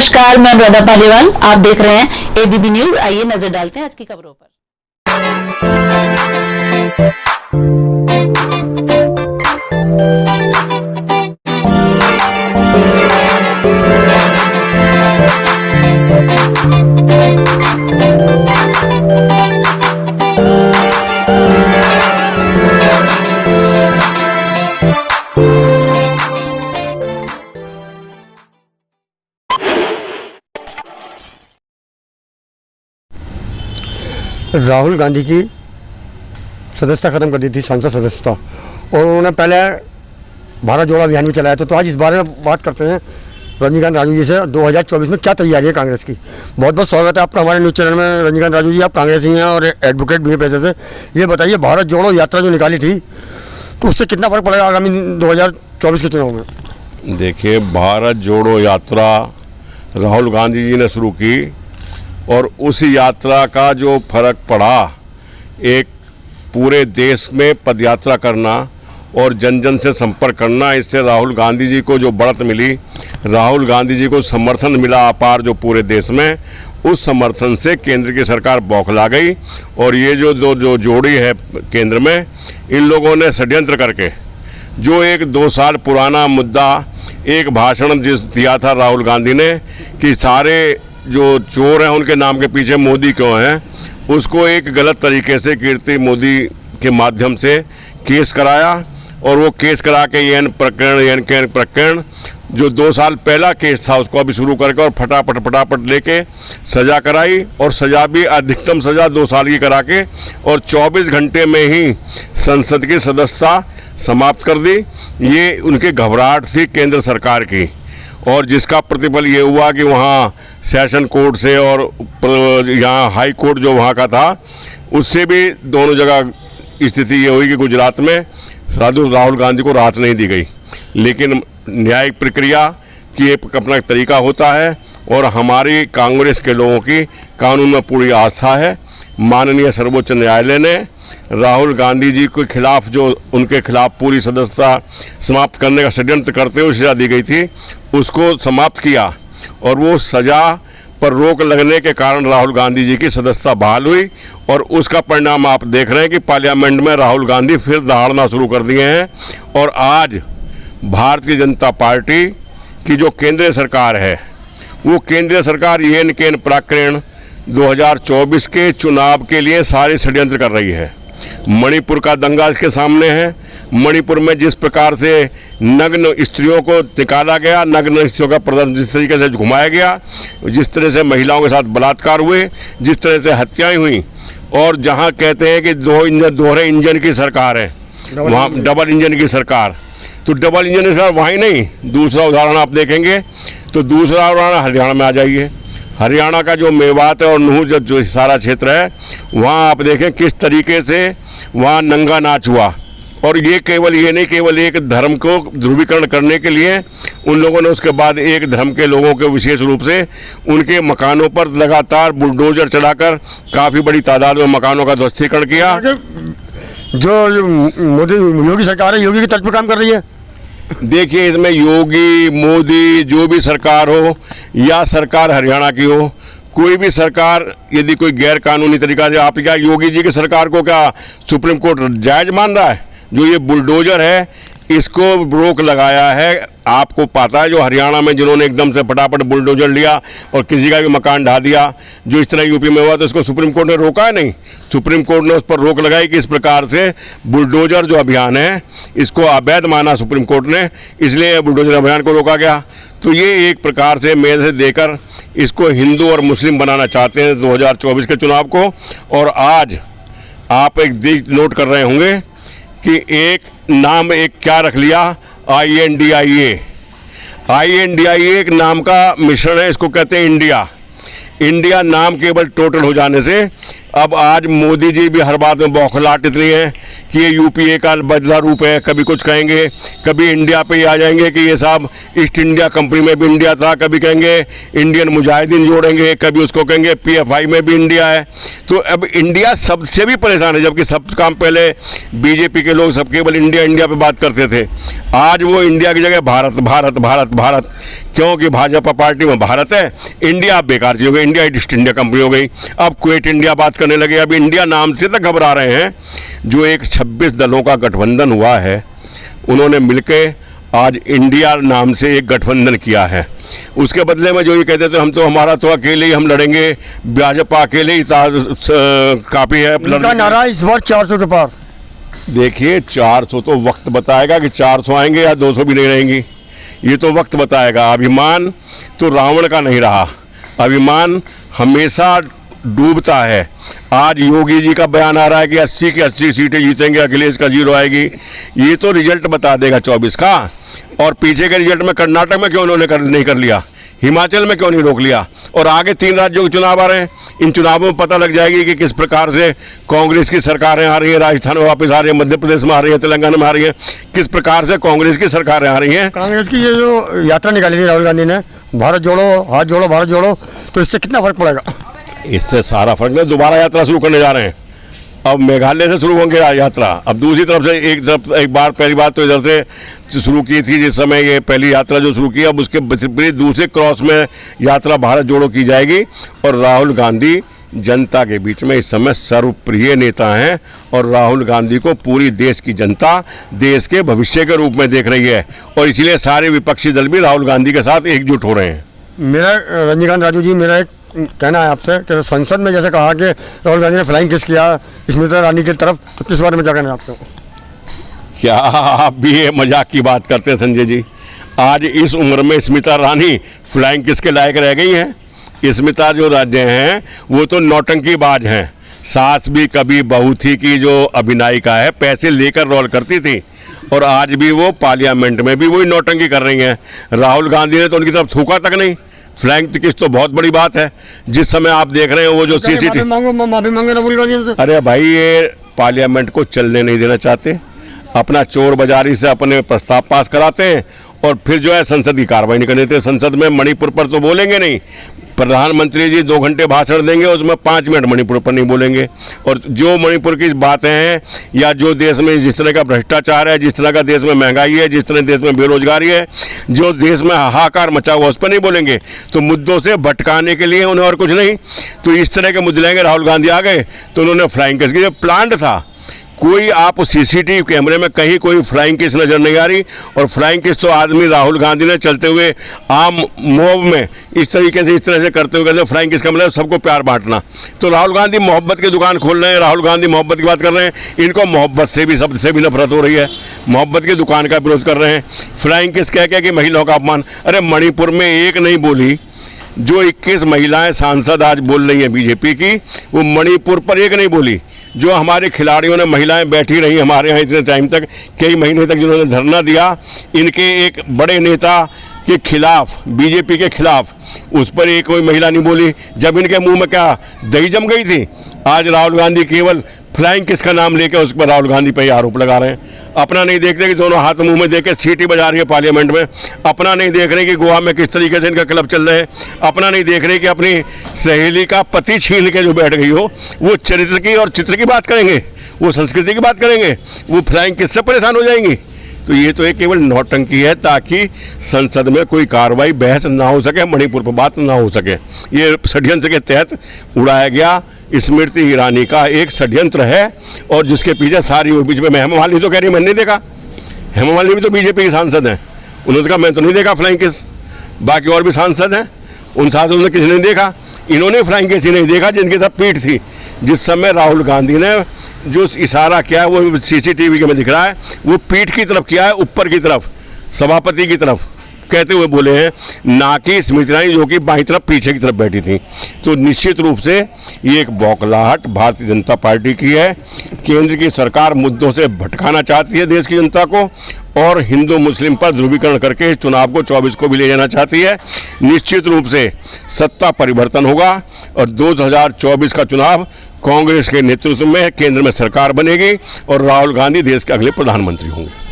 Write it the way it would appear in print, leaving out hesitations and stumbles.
नमस्कार, मैं अनुराधा पालीवाल। आप देख रहे हैं एबीपी न्यूज। आइए नजर डालते हैं आज की खबरों पर। राहुल गांधी की सदस्यता ख़त्म कर दी थी, सांसद सदस्यता, और उन्होंने पहले भारत जोड़ो अभियान भी चलाया था। तो आज इस बारे में बात करते हैं रजनीकांत राजू जी से। 2024 में क्या तैयारी है कांग्रेस की? बहुत बहुत स्वागत है आपका हमारे न्यूज़ चैनल में। रजनीकांत राजू जी, आप कांग्रेसी हैं और एडवोकेट भी हैं पैसे से। ये बताइए, भारत जोड़ो यात्रा जो निकाली थी, तो उससे कितना फर्क पड़ेगा आगामी 2024 के चुनाव में? देखिए, भारत जोड़ो यात्रा राहुल गांधी जी ने शुरू की और उस यात्रा का जो फर्क पड़ा, एक पूरे देश में पदयात्रा करना और जन जन से संपर्क करना, इससे राहुल गांधी जी को जो बढ़त मिली, राहुल गांधी जी को समर्थन मिला अपार जो पूरे देश में, उस समर्थन से केंद्र की सरकार बौखला गई। और ये जो जोड़ी है केंद्र में, इन लोगों ने षड्यंत्र करके जो एक 2 साल पुराना मुद्दा, एक भाषण जिस दिया था राहुल गांधी ने कि सारे जो चोर हैं उनके नाम के पीछे मोदी क्यों हैं, उसको एक गलत तरीके से कीर्ति मोदी के माध्यम से केस कराया। और वो केस करा के एन प्रकरण जो 2 साल पहला केस था उसको अभी शुरू करके और फटाफट लेके सज़ा कराई। और सज़ा भी अधिकतम सज़ा 2 साल की करा के और 24 घंटे में ही संसद की सदस्यता समाप्त कर दी। ये उनकी घबराहट थी केंद्र सरकार की, और जिसका प्रतिफल ये हुआ कि वहाँ सेशन कोर्ट से और यहाँ हाई कोर्ट जो वहाँ का था, उससे भी दोनों जगह स्थिति ये हुई कि गुजरात में राहुल गांधी को राहत नहीं दी गई। लेकिन न्यायिक प्रक्रिया की एक अपना तरीका होता है, और हमारी कांग्रेस के लोगों की कानून में पूरी आस्था है। माननीय सर्वोच्च न्यायालय ने राहुल गांधी जी के खिलाफ, जो उनके खिलाफ पूरी सदस्यता समाप्त करने का षड्यंत्र करते हुए सज़ा दी गई थी, उसको समाप्त किया। और वो सज़ा पर रोक लगने के कारण राहुल गांधी जी की सदस्यता बहाल हुई। और उसका परिणाम आप देख रहे हैं कि पार्लियामेंट में राहुल गांधी फिर दहाड़ना शुरू कर दिए हैं। और आज भारतीय जनता पार्टी की जो केंद्रीय सरकार है, वो केंद्रीय सरकार येन केन प्रकरण 2024 के चुनाव के लिए सारे षड्यंत्र कर रही है। मणिपुर का दंगा इसके सामने है। मणिपुर में जिस प्रकार से नग्न स्त्रियों को निकाला गया, नग्न स्त्रियों का प्रदर्शन जिस तरीके से घुमाया गया, जिस तरह से महिलाओं के साथ बलात्कार हुए, जिस तरह से हत्याएं हुई, और जहां कहते हैं कि दोहरे इंजन की सरकार है, वहाँ डबल इंजन की सरकार, तो डबल इंजन की सरकार वहीं नहीं। दूसरा उदाहरण आप देखेंगे तो दूसरा उदाहरण हरियाणा में आ जाइए। हरियाणा का जो मेवात है और नूह जो सारा क्षेत्र है, वहाँ आप देखें किस तरीके से वहाँ नंगा नाच हुआ। और ये नहीं केवल एक धर्म को ध्रुवीकरण करने के लिए उन लोगों ने उसके बाद एक धर्म के लोगों के विशेष रूप से उनके मकानों पर लगातार बुलडोजर चलाकर काफ़ी बड़ी तादाद में मकानों का ध्वस्तीकरण किया। जो मोदी योगी सरकार है, योगी की तर्ज पर काम कर रही है। देखिए, इसमें योगी मोदी जो भी सरकार हो या सरकार हरियाणा की हो, कोई भी सरकार यदि कोई गैर कानूनी तरीका से, आप क्या योगी जी की सरकार को क्या सुप्रीम कोर्ट जायज़ मान रहा है? जो ये बुलडोजर है, इसको रोक लगाया है। आपको पता है जो हरियाणा में जिन्होंने एकदम से फटाफट बुलडोजर लिया और किसी का भी मकान ढा दिया, जो इस तरह यूपी में हुआ, तो इसको सुप्रीम कोर्ट ने रोका है? नहीं। सुप्रीम कोर्ट ने उस पर रोक लगाई कि इस प्रकार से बुलडोजर जो अभियान है, इसको अवैध माना सुप्रीम कोर्ट ने, इसलिए बुलडोजर अभियान को रोका गया। तो ये एक प्रकार से मेरे से देकर इसको हिंदू और मुस्लिम बनाना चाहते हैं 2024 के चुनाव को। और आज आप एक नोट कर रहे होंगे कि एक नाम एक क्या रख लिया, INDIA एक नाम का मिश्रण है, इसको कहते हैं इंडिया। इंडिया नाम केवल टोटल हो जाने से अब आज मोदी जी भी हर बात में बौखलाहट इतनी है कि ये यूपीए का बदला रूप है। कभी कुछ कहेंगे, कभी इंडिया पे ही आ जाएंगे कि ये साहब ईस्ट इंडिया कंपनी में भी इंडिया था, कभी कहेंगे इंडियन मुजाहिदीन जोड़ेंगे, कभी उसको कहेंगे पीएफआई में भी इंडिया है। तो अब इंडिया सबसे भी परेशान है, जबकि सब काम पहले बीजेपी के लोग सब केवल इंडिया इंडिया पे बात करते थे। आज वो इंडिया की जगह भारत भारत भारत भारत, क्योंकि भाजपा पार्टी में भारत है, इंडिया बेकार चीज हो गई, इंडिया ईस्ट इंडिया कंपनी हो गई। अब क्वेट इंडिया बात करने लगे। अब इंडिया नाम से तक घबरा रहे हैं। जो एक 26 दलों का गठबंधन हुआ है, उन्होंने मिलके आज इंडिया नाम से एक गठबंधन किया है। उसके बदले में जो ये कहते थे हम तो हमारा तो अकेले ही हम लड़ेंगे, भाजपा अकेले ही काफी है। इनका नारा इस बार 400 के पार। देखिए 400 तो वक्त बताएगा कि 400 आएंगे या 200 भी नहीं रहेंगी, ये तो वक्त बताएगा। अभिमान तो रावण का नहीं रहा, अभिमान हमेशा डूबता है। आज योगी जी का बयान आ रहा है कि 80 की 80 सीटें जीतेंगे, अखिलेश का 0 आएगी। ये तो रिजल्ट बता देगा 24 का। और पीछे के रिजल्ट में कर्नाटक में क्यों उन्होंने नहीं कर लिया, हिमाचल में क्यों नहीं रोक लिया, और आगे 3 राज्यों के चुनाव आ रहे हैं। इन चुनावों में पता लग जाएगी कि किस प्रकार से कांग्रेस की सरकारें आ रही हैं, राजस्थान में वापस आ रही है, मध्य प्रदेश में आ रही है, तेलंगाना में आ रही है, किस प्रकार से कांग्रेस की सरकारें आ रही हैं। कांग्रेस की ये जो यात्रा निकाली थी राहुल गांधी ने, भारत जोड़ो हाथ जोड़ो भारत जोड़ो, तो इससे कितना फर्क पड़ेगा? इससे सारा फर्क नहीं। दोबारा यात्रा शुरू करने जा रहे हैं। अब मेघालय से शुरू होंगे यात्रा। अब दूसरी तरफ से एक बार पहली बात तो इधर से शुरू की थी, जिस समय ये पहली यात्रा जो शुरू की, अब उसके दूसरे क्रॉस में यात्रा भारत जोड़ो की जाएगी। और राहुल गांधी जनता के बीच में इस समय सर्वप्रिय नेता हैं, और राहुल गांधी को पूरी देश की जनता देश के भविष्य के रूप में देख रही है, और इसलिए सारे विपक्षी दल भी राहुल गांधी के साथ एकजुट हो रहे हैं। मेरा रजनीकांत राजू जी, मेरा एक कहना है आपसे कि संसद में जैसे कहा कि राहुल गांधी ने फ्लाइंग किस किया स्मृति ईरानी की तरफ, तो किस बारे में क्या कहना है आपको? क्या आप भी ये मजाक की बात करते हैं संजय जी? आज इस उम्र में स्मिता ईरानी फ्लाइंग किस के लायक रह गई हैं? स्मिता जो राज्य हैं वो तो नौटंकीबाज हैं। सास भी कभी बहू थी की जो अभिनायिका है, पैसे लेकर रोल करती थी, और आज भी वो पार्लियामेंट में भी वही नौटंकी कर रही हैं। राहुल गांधी ने तो उनकी तरफ थूका तक नहीं। फ्लैंक किस तो बहुत बड़ी बात है। जिस समय आप देख रहे हैं वो जो सीसीटीवी, माफी मांगे राहुल गांधी। अरे भाई ये पार्लियामेंट को चलने नहीं देना चाहते, अपना चोर बाजारी से अपने प्रस्ताव पास कराते हैं, और फिर जो है संसद की कार्रवाई नहीं करने देते। संसद में मणिपुर पर तो बोलेंगे नहीं, प्रधानमंत्री जी 2 घंटे भाषण देंगे, उसमें 5 मिनट मणिपुर पर नहीं बोलेंगे। और जो मणिपुर की बातें हैं, या जो देश में जिस तरह का भ्रष्टाचार है, जिस तरह का देश में महंगाई है, जिस तरह देश में बेरोजगारी है, जो देश में हाहाकार मचा हुआ, उस पर नहीं बोलेंगे। तो मुद्दों से भटकाने के लिए उन्हें और कुछ नहीं। तो इस तरह के मुद्दे लेंगे। राहुल गांधी आ गए तो उन्होंने फ्लाइंग किस की प्लांट था, कोई आप सीसीटीवी कैमरे में कहीं कोई फ्लाइंग किस नजर नहीं आ रही। और फ्लाइंग किस तो आदमी राहुल गांधी ने चलते हुए आम मोब में इस तरीके से, इस तरह से करते हुए कहते फ्लाइंग किस का मतलब सबको प्यार बांटना। तो राहुल गांधी मोहब्बत की दुकान खोल रहे हैं, राहुल गांधी मोहब्बत की बात कर रहे हैं। इनको मोहब्बत से भी, सबसे भी नफरत हो रही है, मोहब्बत की दुकान का विरोध कर रहे हैं। फ्लाइंग किस कह के कि महिलाओं का अपमान। अरे मणिपुर में एक नहीं बोली, जो 21 महिलाएं सांसद आज बोल रही हैं बीजेपी की, वो मणिपुर पर एक नहीं बोली। जो हमारे खिलाड़ियों ने, महिलाएं बैठी रही हमारे यहाँ इतने टाइम तक, कई महीने तक जिन्होंने धरना दिया इनके एक बड़े नेता के खिलाफ, बीजेपी के खिलाफ, उस पर एक कोई महिला नहीं बोली। जब इनके मुंह में क्या दही जम गई थी। आज राहुल गांधी केवल फ्लाइंग किसका नाम लेकर उस पर राहुल गांधी पर ही आरोप लगा रहे हैं। अपना नहीं देखते कि दोनों हाथ मुंह में देकर सीटी बजा रही है पार्लियामेंट में। अपना नहीं देख रहे कि गोवा में किस तरीके से इनका क्लब चल रहा है। अपना नहीं देख रहे कि अपनी सहेली का पति छीन के जो बैठ गई हो, वो चरित्र की और चित्र की बात करेंगे, वो संस्कृति की बात करेंगे, वो फ्लाइंग किससे परेशान हो जाएंगी। तो ये तो एक केवल नौटंकी है ताकि संसद में कोई कार्रवाई, बहस ना हो सके, मणिपुर पर बात ना हो सके। ये षड्यंत्र के तहत उड़ाया गया स्मृति ईरानी का एक षड्यंत्र है, और जिसके पीछे सारी बीच में हेमा मालिनी तो कह रही मैंने नहीं देखा। हेमा मालिनी भी तो बीजेपी के सांसद हैं, उन्होंने कहा मैं तो नहीं देखा फ्लाइंग किस। बाकी और भी सांसद हैं, उन सांसदों ने किसी ने देखा। इन्होंने फ्लाइंग किस ही नहीं देखा जिनकी तरफ पीठ थी। जिस समय राहुल गांधी ने जो इशारा किया है वो सीसीटीवी के में दिख रहा है, वो पीठ की तरफ किया है, ऊपर की तरफ, सभापति की तरफ कहते हुए बोले हैं, ना कि स्मृति ईरानी जो कि बाईं तरफ पीछे की तरफ बैठी थी। तो निश्चित रूप से ये एक बौखलाहट भारतीय जनता पार्टी की है। केंद्र की सरकार मुद्दों से भटकाना चाहती है देश की जनता को, और हिंदू मुस्लिम पर ध्रुवीकरण करके चुनाव को 24 को भी ले जाना चाहती है। निश्चित रूप से सत्ता परिवर्तन होगा, और 2024 का चुनाव कांग्रेस के नेतृत्व में केंद्र में सरकार बनेगी और राहुल गांधी देश के अगले प्रधानमंत्री होंगे।